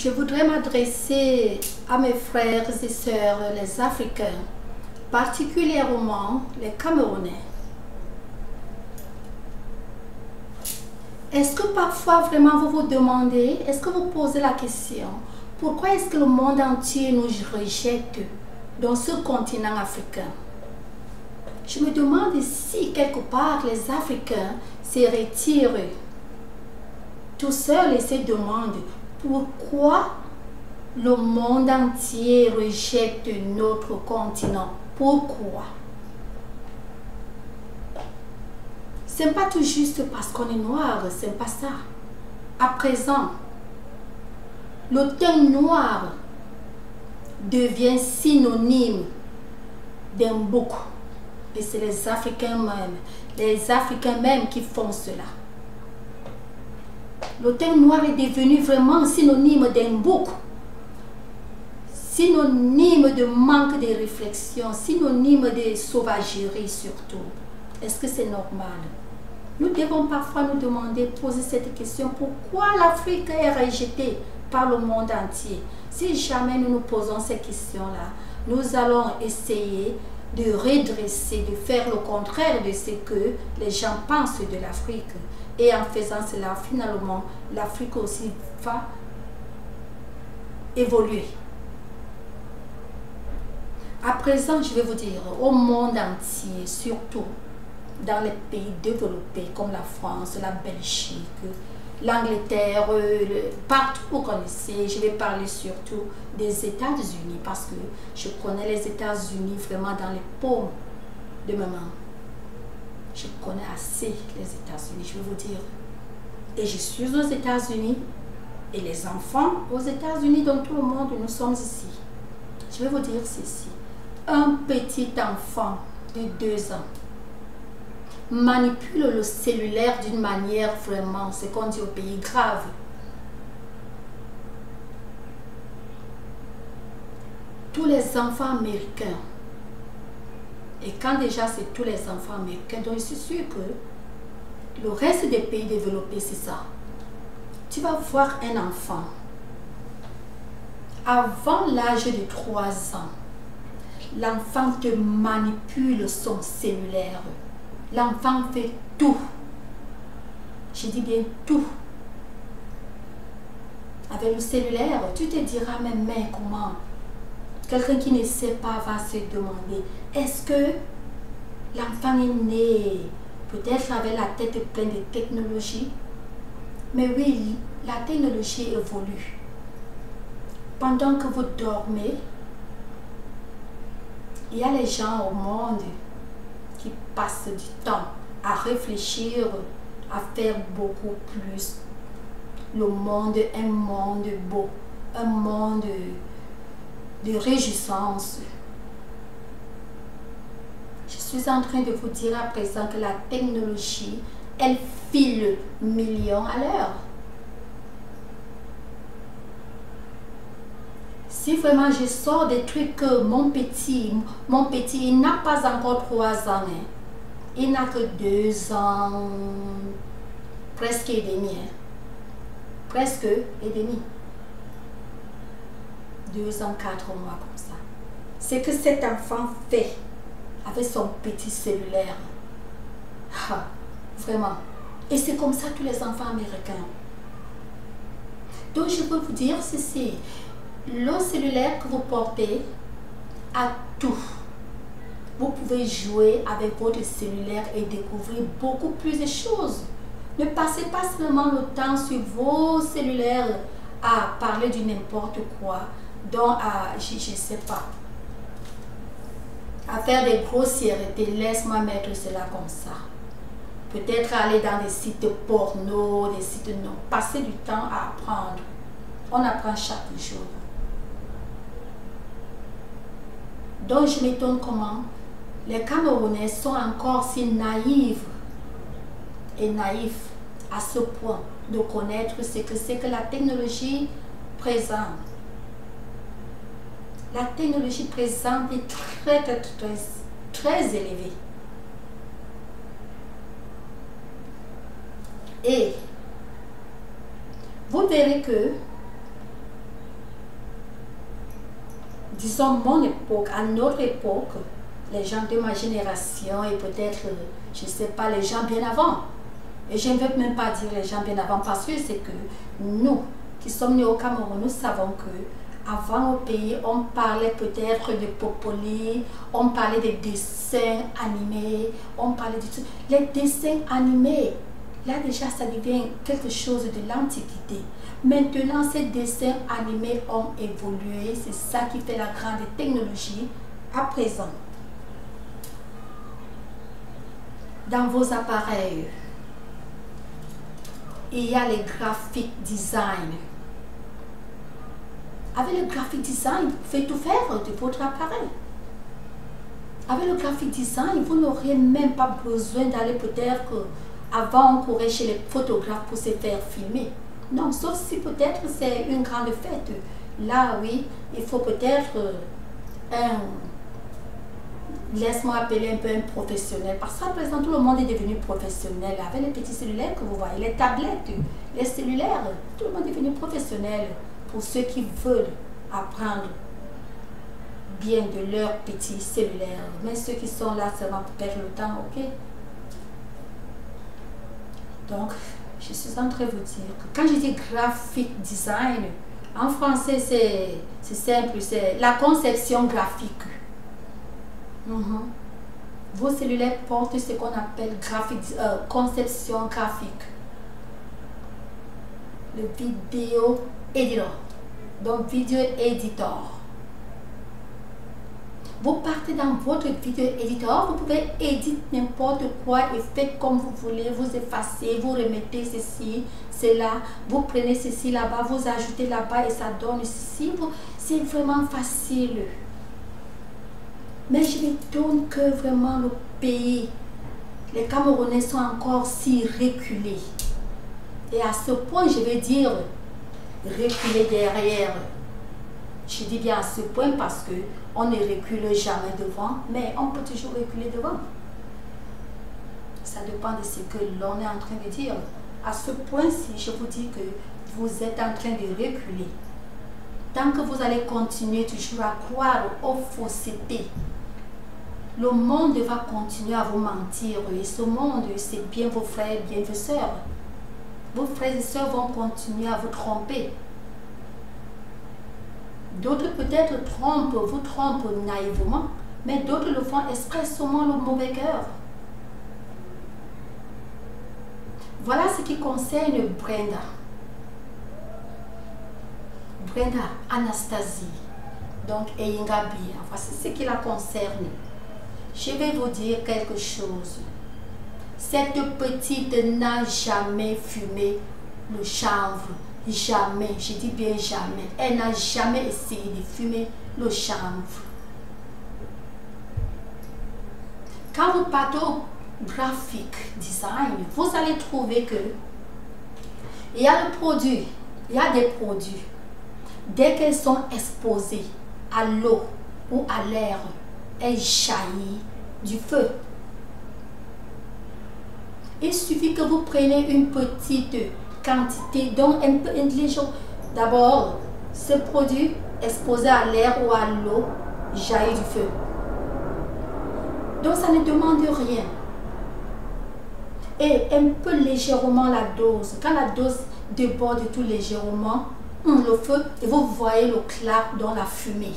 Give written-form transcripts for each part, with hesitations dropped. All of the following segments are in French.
Je voudrais m'adresser à mes frères et sœurs, les Africains, particulièrement les Camerounais. Est-ce que parfois vraiment vous vous demandez, est-ce que vous posez la question, pourquoi est-ce que le monde entier nous rejette dans ce continent africain? Je me demande si quelque part les Africains se retirent tout seuls et se demandent pourquoi le monde entier rejette notre continent. Pourquoi? Ce n'est pas tout juste parce qu'on est noir, c'est pas ça. À présent, le teint noir devient synonyme d'un bouc. Et c'est les Africains même qui font cela. Le teint noir est devenu vraiment synonyme d'un bouc, synonyme de manque de réflexion, synonyme de sauvagerie surtout. Est-ce que c'est normal? Nous devons parfois nous demander, poser cette question, pourquoi l'Afrique est rejetée par le monde entier? Si jamais nous nous posons ces questions-là, nous allons essayer de redresser, de faire le contraire de ce que les gens pensent de l'Afrique. Et en faisant cela, finalement, l'Afrique aussi va évoluer. À présent, je vais vous dire, au monde entier, surtout dans les pays développés comme la France, la Belgique, l'Angleterre, partout vous connaissez, je vais parler surtout des États-Unis parce que je connais les États-Unis vraiment dans les paumes de ma main. Je connais assez les États-Unis, je vais vous dire. Et je suis aux États-Unis et les enfants aux États-Unis, dans tout le monde, nous sommes ici. Je vais vous dire ceci. Un petit enfant de 2 ans manipule le cellulaire d'une manière vraiment, ce qu'on dit au pays, grave. Tous les enfants américains, et quand déjà c'est tous les enfants américains, donc je suis sûre que le reste des pays développés, c'est ça. Tu vas voir un enfant, avant l'âge de 3 ans, l'enfant te manipule son cellulaire. L'enfant fait tout. Je dis bien tout. Avec le cellulaire, tu te diras, mais comment? Quelqu'un qui ne sait pas va se demander, est-ce que l'enfant est né peut-être avec la tête pleine de technologie? Mais oui, la technologie évolue. Pendant que vous dormez, il y a les gens au monde qui passent du temps à réfléchir, à faire beaucoup plus. Le monde est un monde beau, un monde de réjouissance. Je suis en train de vous dire à présent que la technologie, elle file millions à l'heure. Si vraiment je sors des trucs que mon petit, il n'a pas encore 3 ans, hein. Il n'a que 2 ans, presque et demi, hein. Presque et demi. 2 ans, 4 mois comme ça. C'est que cet enfant fait avec son petit cellulaire. Ah, vraiment. Et c'est comme ça tous les enfants américains. Donc je peux vous dire ceci. Le cellulaire que vous portez a tout. Vous pouvez jouer avec votre cellulaire et découvrir beaucoup plus de choses. Ne passez pas seulement le temps sur vos cellulaires à parler de n'importe quoi, donc à, je ne sais pas, à faire des grossièretés. Laisse-moi mettre cela comme ça. Peut-être aller dans des sites porno, des sites non. Passer du temps à apprendre. On apprend chaque jour. Donc je m'étonne comment les Camerounais sont encore si naïfs et naïfs à ce point de connaître ce que c'est que la technologie présente. La technologie présente est très élevée. Et vous verrez que disons mon époque, à notre époque, les gens de ma génération et peut-être, je ne sais pas, les gens bien avant. Et je ne veux même pas dire les gens bien avant parce que c'est que nous, qui sommes nés au Cameroun, nous savons que avant au pays, on parlait peut-être de Popoli, on parlait des dessins animés, on parlait de tout. Les dessins animés, là déjà ça devient quelque chose de l'Antiquité. Maintenant, ces dessins animés ont évolué, c'est ça qui fait la grande technologie à présent. Dans vos appareils, il y a les graphic design. Avec le graphic design, vous pouvez tout faire de votre appareil. Avec le graphic design, vous n'aurez même pas besoin d'aller peut-être avant on courait chez les photographes pour se faire filmer. Non, sauf si peut-être c'est une grande fête. Là, oui, il faut peut-être laisse-moi appeler un peu un professionnel. Parce qu'à présent, tout le monde est devenu professionnel. Avec les petits cellulaires que vous voyez, les tablettes, les cellulaires, tout le monde est devenu professionnel. Pour ceux qui veulent apprendre bien de leurs petits cellulaires. Mais ceux qui sont là seulement pour perdre le temps, ok? Donc, je suis en train de vous dire que quand je dis graphic design, en français c'est simple, c'est la conception graphique. Vos cellulaires portent ce qu'on appelle conception graphique. Le vidéo editor. Donc, vidéo editor. Vous partez dans votre vidéo editor, vous pouvez éditer n'importe quoi et faites comme vous voulez, vous effacez, vous remettez ceci, cela, vous prenez ceci là-bas, vous ajoutez là-bas et ça donne ceci. C'est vraiment facile. Mais je me donne que vraiment le pays, les Camerounais sont encore si reculés. Et à ce point, je vais dire, reculer derrière. Je dis bien à ce point parce que on ne recule jamais devant, mais on peut toujours reculer devant. Ça dépend de ce que l'on est en train de dire. À ce point-ci, je vous dis que vous êtes en train de reculer. Tant que vous allez continuer toujours à croire aux faussetés, le monde va continuer à vous mentir. Et ce monde, c'est bien vos frères, bien vos sœurs. Vos frères et sœurs vont continuer à vous tromper. D'autres peut-être vous trompent naïvement, mais d'autres le font expressément le mauvais cœur. Voilà ce qui concerne Brenda. Brenda Anastasie, donc Eyinga Bia. Voici ce qui la concerne. Je vais vous dire quelque chose. Cette petite n'a jamais fumé le chanvre. Jamais, je dis bien jamais. Elle n'a jamais essayé de fumer le chanvre. Quand vous partez au graphic design, vous allez trouver que il y a le produit, il y a des produits. Dès qu'elles sont exposées à l'eau ou à l'air, elles jaillissent du feu. Il suffit que vous preniez une petite quantité, donc un peu intelligent. D'abord, ce produit exposé à l'air ou à l'eau jaillit du feu. Donc ça ne demande rien. Et un peu légèrement la dose. Quand la dose déborde tout légèrement, le feu, et vous voyez le clap dans la fumée.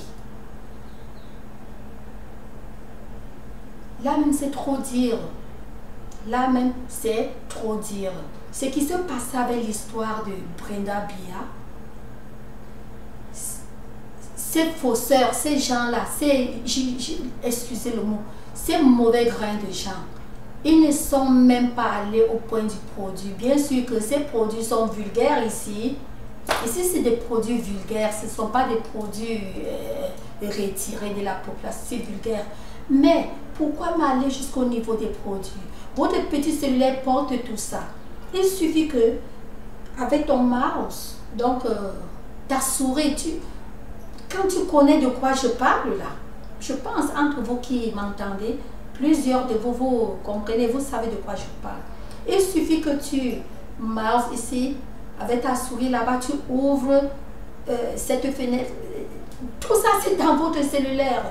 Là même c'est trop dire. Là même c'est trop dire. Ce qui se passe avec l'histoire de Brenda Bia, ces fausseurs, ces gens-là, excusez le mot, ces mauvais grains de gens, ils ne sont même pas allés au point du produit. Bien sûr que ces produits sont vulgaires ici. Ici, c'est des produits vulgaires, ce ne sont pas des produits retirés de la population, c'est vulgaire. Mais pourquoi m'aller jusqu'au niveau des produits? Votre petit cellulaire porte tout ça. Il suffit que, avec ton mouse, donc ta souris, quand tu connais de quoi je parle là, je pense entre vous qui m'entendez, plusieurs de vous, vous comprenez, vous savez de quoi je parle. Il suffit que tu mouse ici, avec ta souris là-bas, tu ouvres cette fenêtre, Tout ça, c'est dans votre cellulaire.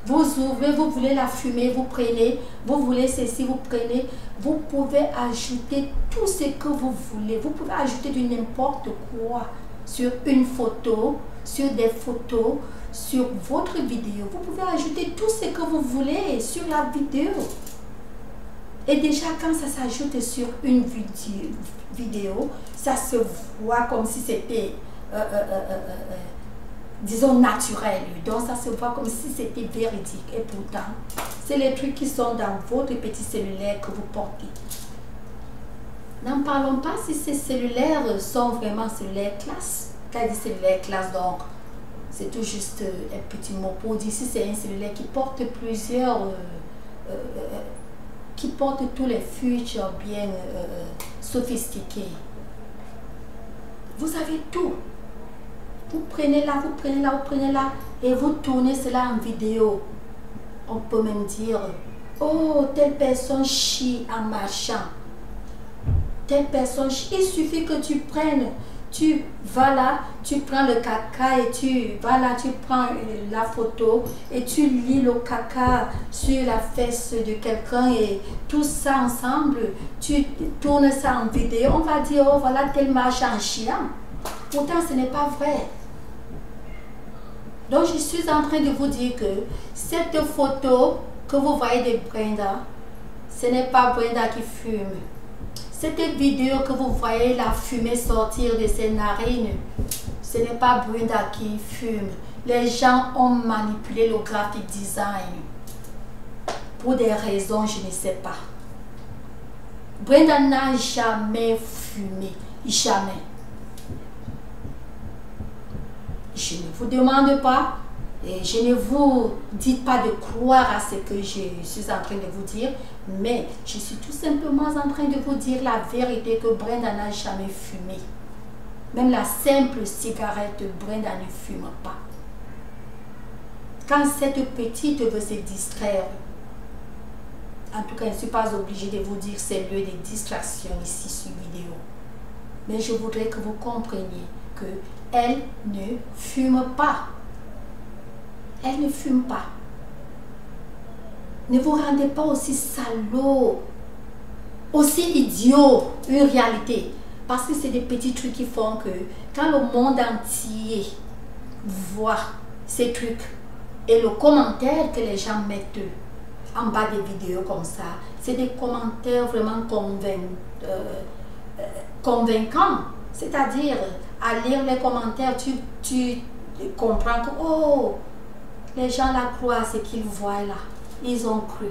Vous ouvrez, vous voulez la fumer, vous prenez. Vous voulez ceci, vous prenez. Vous pouvez ajouter tout ce que vous voulez. Vous pouvez ajouter du n'importe quoi sur une photo, sur des photos, sur votre vidéo. Vous pouvez ajouter tout ce que vous voulez sur la vidéo. Et déjà, quand ça s'ajoute sur une vidéo, ça se voit comme si c'était, disons, naturel. Donc, ça se voit comme si c'était véridique. Et pourtant, c'est les trucs qui sont dans votre petit cellulaire que vous portez. N'en parlons pas si ces cellulaires sont vraiment cellulaires classe. Quand il dit cellulaire classe, donc, c'est tout juste un petit mot pour dire si c'est un cellulaire qui porte plusieurs... qui porte tous les features bien sophistiqués. Vous avez tout. Vous prenez là, vous prenez là, vous prenez là, et vous tournez cela en vidéo. On peut même dire, oh, telle personne chie en marchant. Telle personne chie. Il suffit que tu prennes, tu vas là, tu prends le caca et tu vas là, tu prends la photo et tu lis le caca sur la fesse de quelqu'un et tout ça ensemble, tu tournes ça en vidéo. On va dire, oh voilà, tel marche en chiant. Pourtant, ce n'est pas vrai. Donc, je suis en train de vous dire que cette photo que vous voyez de Brenda, ce n'est pas Brenda qui fume. Cette vidéo que vous voyez la fumée sortir de ses narines, ce n'est pas Brenda qui fume. Les gens ont manipulé le graphic design pour des raisons, je ne sais pas. Brenda n'a jamais fumé, jamais. Je ne vous demande pas et je ne vous dis pas de croire à ce que je suis en train de vous dire, mais je suis tout simplement en train de vous dire la vérité que Brenda n'a jamais fumé. Même la simple cigarette, Brenda ne fume pas. Quand cette petite veut se distraire, en tout cas, je ne suis pas obligée de vous dire c'est lieu de distraction ici sur vidéo. Mais je voudrais que vous compreniez que elle ne fume pas. Elle ne fume pas. Ne vous rendez pas aussi salaud, aussi idiot, une réalité. Parce que c'est des petits trucs qui font que quand le monde entier voit ces trucs et le commentaire que les gens mettent en bas des vidéos comme ça, c'est des commentaires vraiment convaincants. C'est-à-dire, à lire les commentaires, tu comprends que, oh, les gens là croient à ce qu'ils voient là. Ils ont cru.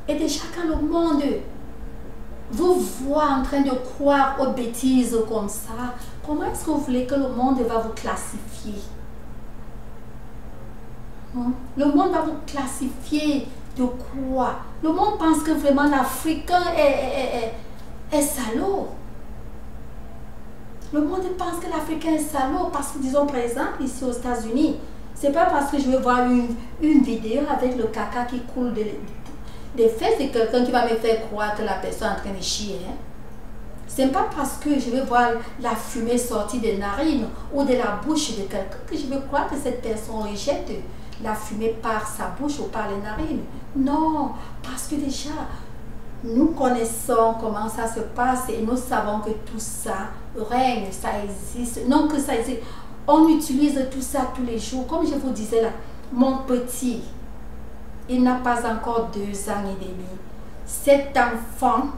Et déjà, quand le monde vous voit en train de croire aux bêtises comme ça, comment est-ce que vous voulez que le monde va vous classifier? Le monde va vous classifier de quoi? Le monde pense que vraiment l'Africain est salaud. Le monde pense que l'Africain est salaud parce que, disons par exemple, ici aux États-Unis, c'est pas parce que je vais voir une vidéo avec le caca qui coule des fesses de quelqu'un qui va me faire croire que la personne est en train de chier. Hein? C'est pas parce que je vais voir la fumée sortie des narines ou de la bouche de quelqu'un que je vais croire que cette personne rejette la fumée par sa bouche ou par les narines. Non, parce que déjà, nous connaissons comment ça se passe et nous savons que tout ça règne, ça existe. Non que ça existe. On utilise tout ça tous les jours. Comme je vous disais là, mon petit, il n'a pas encore 2 ans et demi. Cet enfant,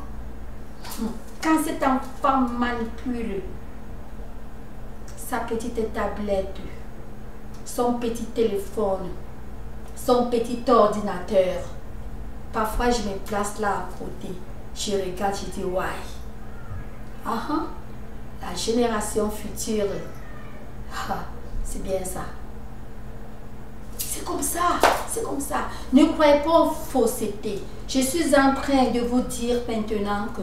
quand cet enfant manipule sa petite tablette, son petit téléphone, son petit ordinateur, parfois je me place là à côté, je regarde, je dis ouais. La génération future, c'est bien ça. C'est comme ça, c'est comme ça. Ne croyez pas aux faussetés. Je suis en train de vous dire maintenant que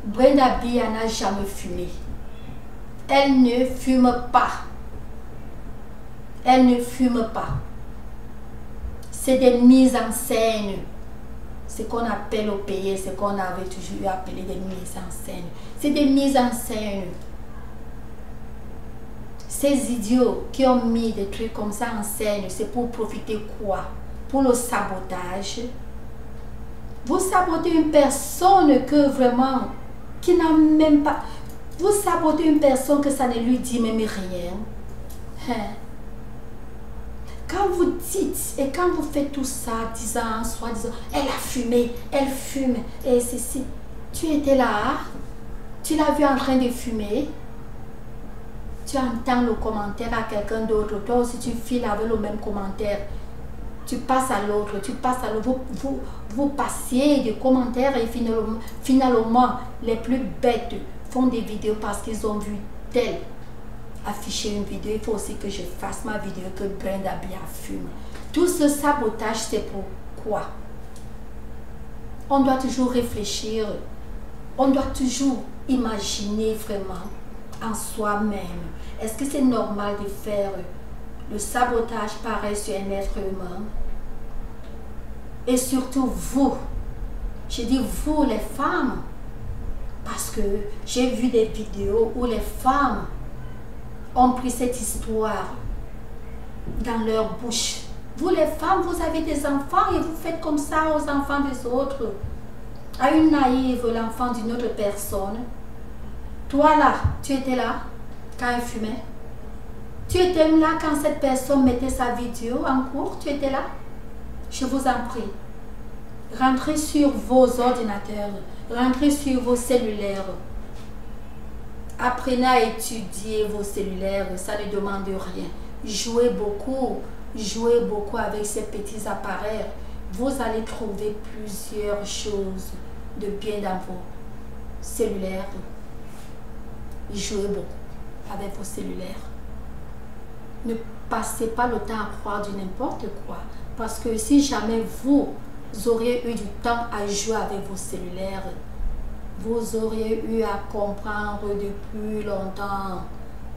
Brenda B n'a jamais fumé. Elle ne fume pas. Elle ne fume pas. C'est des mises en scène. Ce qu'on appelle au pays, ce qu'on avait toujours appelé des mises en scène. C'est des mises en scène. ces idiots qui ont mis des trucs comme ça en scène, c'est pour profiter quoi? Pour le sabotage. Vous sabotez une personne que vraiment, qui n'a même pas... Vous sabotez une personne que ça ne lui dit même rien. Hein? Quand vous dites et quand vous faites tout ça, disant, soi-disant, elle a fumé, elle fume, et ceci, tu étais là, tu l'as vu en train de fumer, tu entends le commentaire à quelqu'un d'autre, toi aussi tu files avec le même commentaire, tu passes à l'autre, vous passiez des commentaires et finalement, les plus bêtes font des vidéos parce qu'ils ont vu tel afficher une vidéo, il faut aussi que je fasse ma vidéo que Brenda bien fume. Tout ce sabotage, c'est pourquoi? On doit toujours réfléchir, on doit toujours imaginer vraiment en soi-même. Est-ce que c'est normal de faire le sabotage pareil sur un être humain? Et surtout vous, je dis vous les femmes, parce que j'ai vu des vidéos où les femmes ont pris cette histoire dans leur bouche. Vous les femmes, vous avez des enfants et vous faites comme ça aux enfants des autres. À une naïve, l'enfant d'une autre personne. Toi là, tu étais là quand elle fumait. Tu étais là quand cette personne mettait sa vidéo en cours. Tu étais là. Je vous en prie. Rentrez sur vos ordinateurs. Rentrez sur vos cellulaires. Apprenez à étudier vos cellulaires, ça ne demande rien. Jouez beaucoup avec ces petits appareils. Vous allez trouver plusieurs choses de bien dans vos cellulaires. Jouez beaucoup avec vos cellulaires. Ne passez pas le temps à croire du n'importe quoi. Parce que si jamais vous auriez eu du temps à jouer avec vos cellulaires, vous auriez eu à comprendre depuis longtemps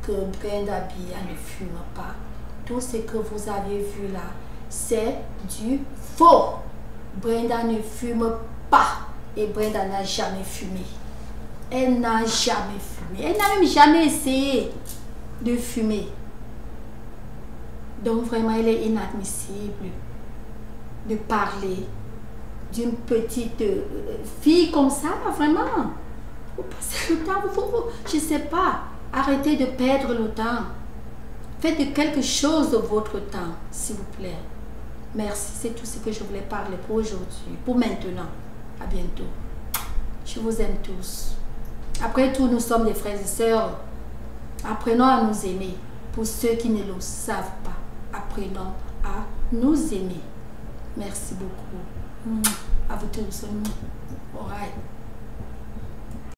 que Brenda Bia ne fume pas. Tout ce que vous avez vu là, c'est du faux. Brenda ne fume pas et Brenda n'a jamais fumé. Elle n'a jamais fumé. Elle n'a même jamais essayé de fumer. Donc vraiment, il est inadmissible de parler d'une petite fille comme ça, vraiment. Vous passez le temps, je ne sais pas, arrêtez de perdre le temps. Faites de quelque chose de votre temps, s'il vous plaît. Merci, c'est tout ce que je voulais parler pour aujourd'hui, pour maintenant. À bientôt. Je vous aime tous. Après tout, nous sommes des frères et sœurs. Apprenons à nous aimer. Pour ceux qui ne le savent pas, apprenons à nous aimer. Merci beaucoup. À vous tous. All right.